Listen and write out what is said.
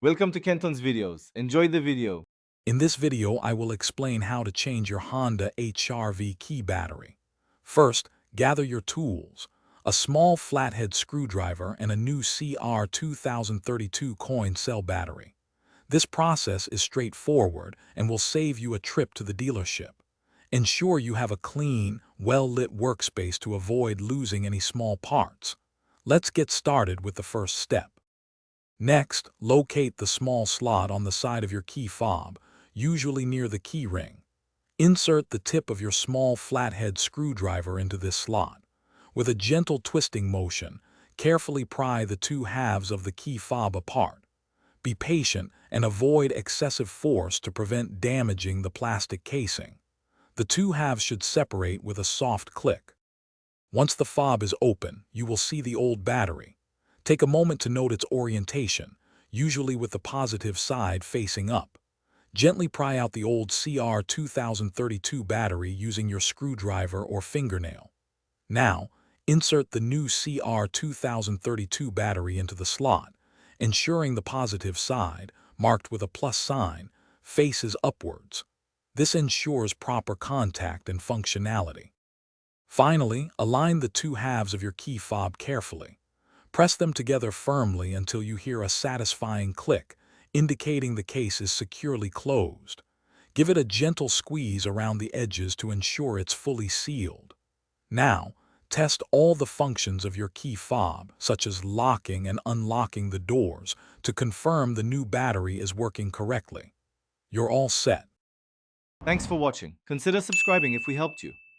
Welcome to Kenton's videos. Enjoy the video. In this video, I will explain how to change your Honda HR-V key battery. First, gather your tools, a small flathead screwdriver and a new CR2032 coin cell battery. This process is straightforward and will save you a trip to the dealership. Ensure you have a clean, well-lit workspace to avoid losing any small parts. Let's get started with the first step. Next, locate the small slot on the side of your key fob, usually near the key ring. Insert the tip of your small flathead screwdriver into this slot. With a gentle twisting motion, carefully pry the two halves of the key fob apart. Be patient and avoid excessive force to prevent damaging the plastic casing. The two halves should separate with a soft click. Once the fob is open, you will see the old battery. Take a moment to note its orientation, usually with the positive side facing up. Gently pry out the old CR2032 battery using your screwdriver or fingernail. Now, insert the new CR2032 battery into the slot, ensuring the positive side, marked with a plus sign, faces upwards. This ensures proper contact and functionality. Finally, align the two halves of your key fob carefully. Press them together firmly until you hear a satisfying click, indicating the case is securely closed. Give it a gentle squeeze around the edges to ensure it's fully sealed. Now, test all the functions of your key fob, such as locking and unlocking the doors, to confirm the new battery is working correctly. You're all set. Thanks for watching. Consider subscribing if we helped you.